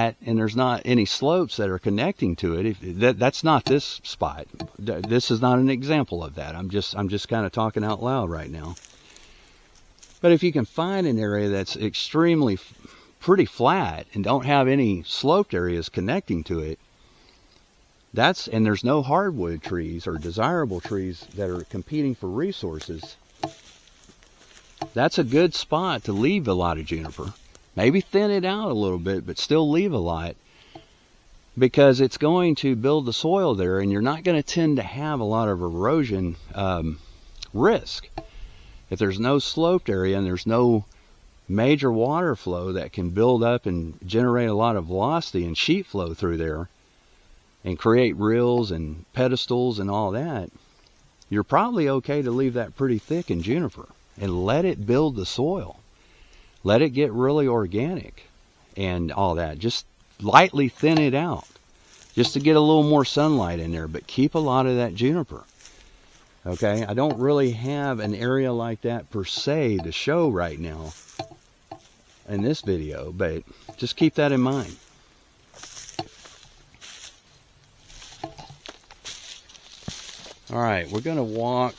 flat and there's not any slopes that are connecting to it, that's not this spot. This is not an example of that. I'm just kind of talking out loud right now. But if you can find an area that's extremely pretty flat and don't have any sloped areas connecting to it, and there's no hardwood trees or desirable trees that are competing for resources, that's a good spot to leave a lot of juniper. Maybe thin it out a little bit, but still leave a lot, because it's going to build the soil there, and you're not going to tend to have a lot of erosion risk. If there's no sloped area and there's no major water flow that can build up and generate a lot of velocity and sheet flow through there and create rills and pedestals and all that, you're probably okay to leave that pretty thick in juniper and let it build the soil. Let it get really organic and all that. Just lightly thin it out just to get a little more sunlight in there, but keep a lot of that juniper. Okay, I don't really have an area like that per se to show right now in this video, but just keep that in mind. All right, we're going to walk.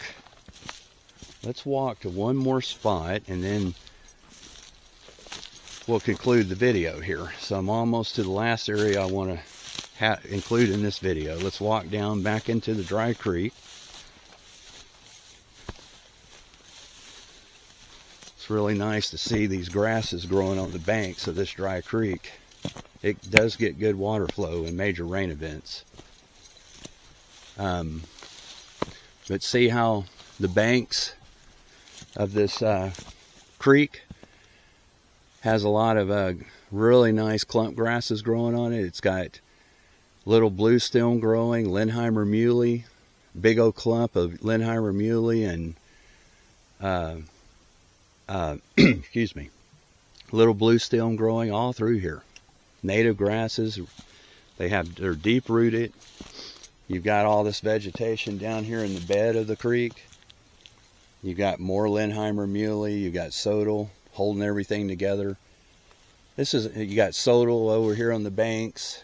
Let's walk to one more spot and then we'll conclude the video here. So I'm almost to the last area I want to include in this video. Let's walk down back into the dry creek. It's really nice to see these grasses growing on the banks of this dry creek. It does get good water flow in major rain events. But see how the banks of this creek has a lot of really nice clump grasses growing on it. It's got little blue stem growing, Lindheimer muley, big old clump of Lindheimer muley, and excuse me, little blue stem growing all through here. Native grasses, they're deep rooted. You've got all this vegetation down here in the bed of the creek. You've got more Lindheimer muley. You've got sodal holding everything together. You got sodal over here on the banks.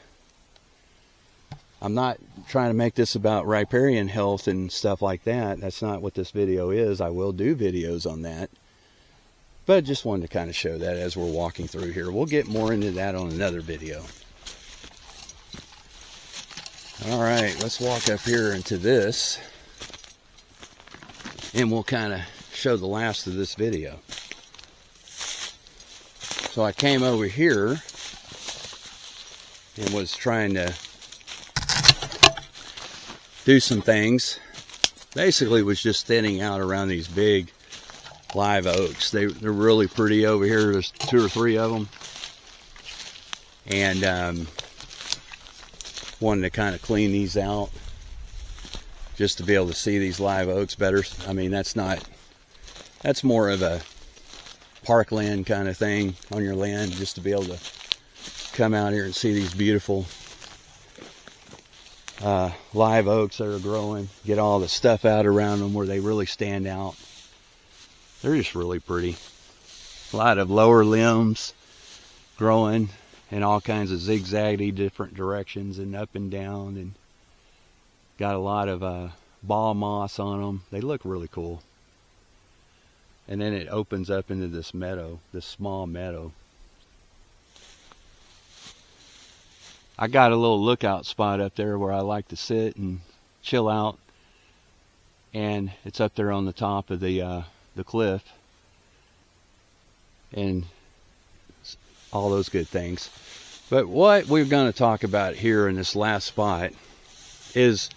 I'm not trying to make this about riparian health and stuff like that. That's not what this video is. I will do videos on that. But just wanted to kind of show that as we're walking through here. We'll get more into that on another video. All right, let's walk up here into this, and we'll kind of show the last of this video. So I came over here and was trying to do some things. Basically was just thinning out around these big live oaks. They're really pretty over here. There's 2 or 3 of them. And wanted to kind of clean these out just to be able to see these live oaks better. I mean, that's more of a parkland kind of thing on your land, just to be able to come out here and see these beautiful live oaks that are growing, get all the stuff out around them where they really stand out. They're just really pretty. A lot of lower limbs growing in all kinds of zigzaggy different directions and up and down, and got a lot of ball moss on them. They look really cool. And then it opens up into this meadow, this small meadow. I got a little lookout spot up there where I like to sit and chill out, and it's up there on the top of the cliff, and all those good things. But what we're going to talk about here in this last spot is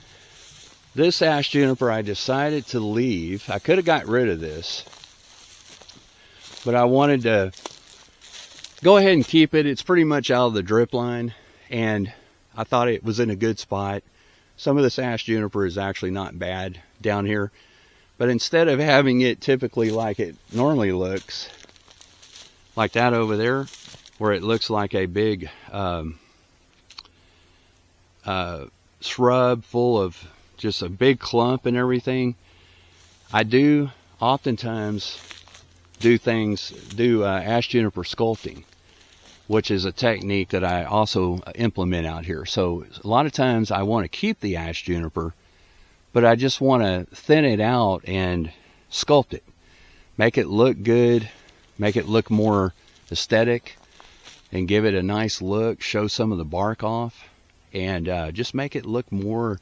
this ash juniper. I decided to leave. I could have got rid of this, but I wanted to go ahead and keep it. It's pretty much out of the drip line, and I thought it was in a good spot. Some of this ash juniper is actually not bad down here, but instead of having it typically like it normally looks, like that over there, where it looks like a big shrub full of just a big clump and everything, I do oftentimes do ash juniper sculpting. which is a technique that I also implement out here. So a lot of times I want to keep the ash juniper, but I just want to thin it out and sculpt it, make it look good, make it look more aesthetic, and give it a nice look, show some of the bark off, and just make it look more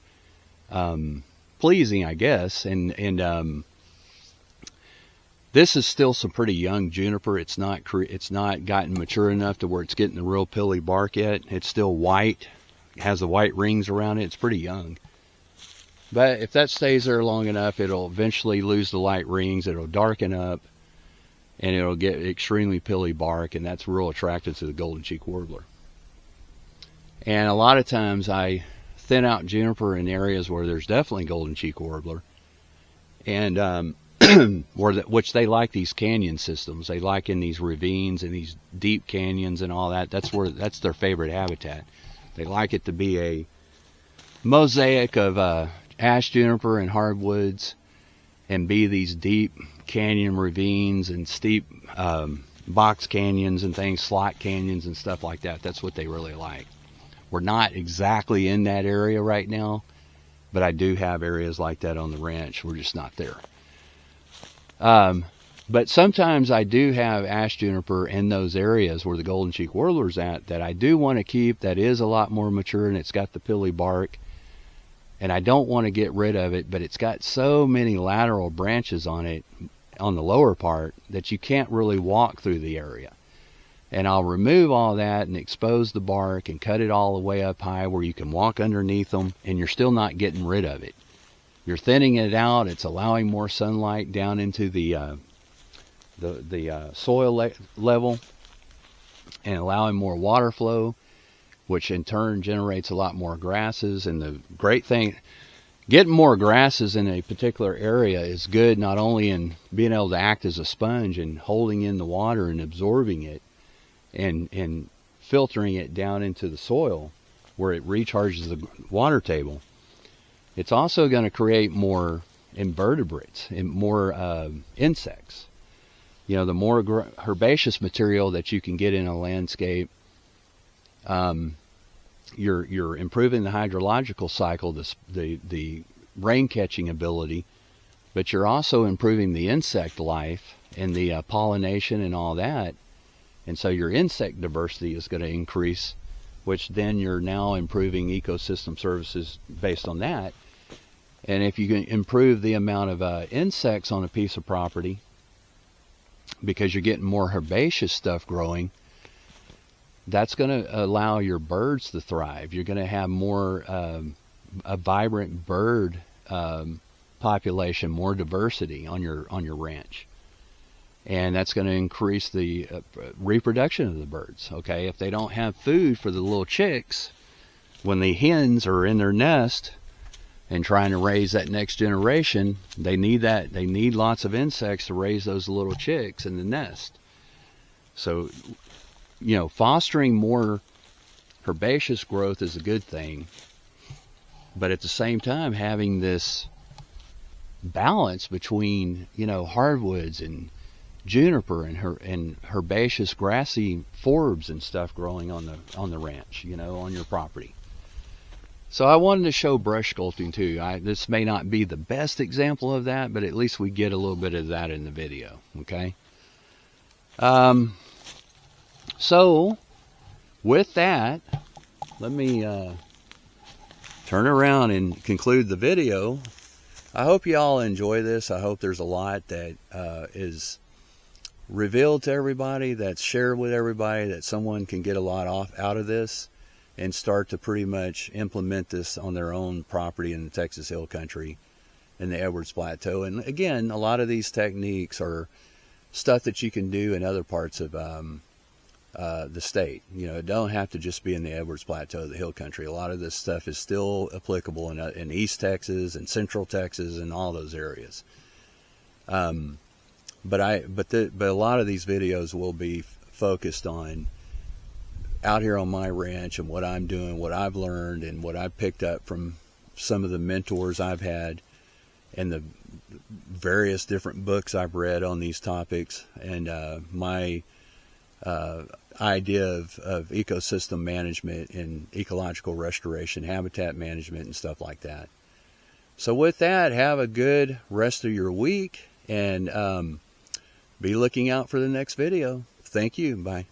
pleasing, I guess. And this is still some pretty young juniper. It's not gotten mature enough to where it's getting the real pilly bark yet. It's still white, has the white rings around it. It's pretty young. But if that stays there long enough, it'll eventually lose the light rings. It'll darken up, and it'll get extremely pilly bark, and that's real attractive to the golden cheek warbler. And a lot of times I thin out juniper in areas where there's definitely golden cheek warbler, and which they like these canyon systems. They like in these ravines and these deep canyons and all that. That's their favorite habitat. They like it to be a mosaic of ash juniper and hardwoods, and be these deep canyon ravines and steep box canyons and things, slot canyons and stuff like that. That's what they really like. We're not exactly in that area right now, but I do have areas like that on the ranch. We're just not there. But sometimes I do have ash juniper in those areas where the golden cheek warbler's at that I do want to keep, that is a lot more mature and it's got the pilly bark. And I don't want to get rid of it, but it's got so many lateral branches on it, on the lower part, that you can't really walk through the area. And I'll remove all that and expose the bark and cut it all the way up high where you can walk underneath them, and you're still not getting rid of it. You're thinning it out. It's allowing more sunlight down into the soil level, and allowing more water flow, which in turn generates a lot more grasses. And the great thing, getting more grasses in a particular area is good, not only in being able to act as a sponge and holding in the water and absorbing it and filtering it down into the soil where it recharges the water table. It's also going to create more invertebrates and more insects. You know, the more herbaceous material that you can get in a landscape, you're improving the hydrological cycle, the rain catching ability, but you're also improving the insect life and the pollination and all that. And so your insect diversity is going to increase, which then you're now improving ecosystem services based on that. And if you can improve the amount of insects on a piece of property, because you're getting more herbaceous stuff growing, that's going to allow your birds to thrive. You're going to have more a vibrant bird population, more diversity on your ranch, and that's going to increase the reproduction of the birds. Okay, if they don't have food for the little chicks, when the hens are in their nest and trying to raise that next generation, they need that. They need lots of insects to raise those little chicks in the nest. So, you know, fostering more herbaceous growth is a good thing, but at the same time having this balance between, you know, hardwoods and juniper and herbaceous grassy forbs and stuff growing on the ranch, you know, on your property. So I wanted to show brush sculpting too. This may not be the best example of that, but at least we get a little bit of that in the video. Okay. So with that, let me turn around and conclude the video. I hope you all enjoy this. I hope there's a lot that is revealed to everybody, that's shared with everybody, that someone can get a lot out of this and start to pretty much implement this on their own property in the Texas Hill Country and the Edwards Plateau. And again, a lot of these techniques are stuff that you can do in other parts of the state. You know, it don't have to just be in the Edwards Plateau, the Hill Country. A lot of this stuff is still applicable in East Texas and Central Texas and all those areas. But a lot of these videos will be focused on out here on my ranch and what I'm doing, what I've learned, and what I've picked up from some of the mentors I've had and the various different books I've read on these topics, and my idea of ecosystem management and ecological restoration, habitat management, and stuff like that. So with that, have a good rest of your week, and be looking out for the next video. Thank you. Bye.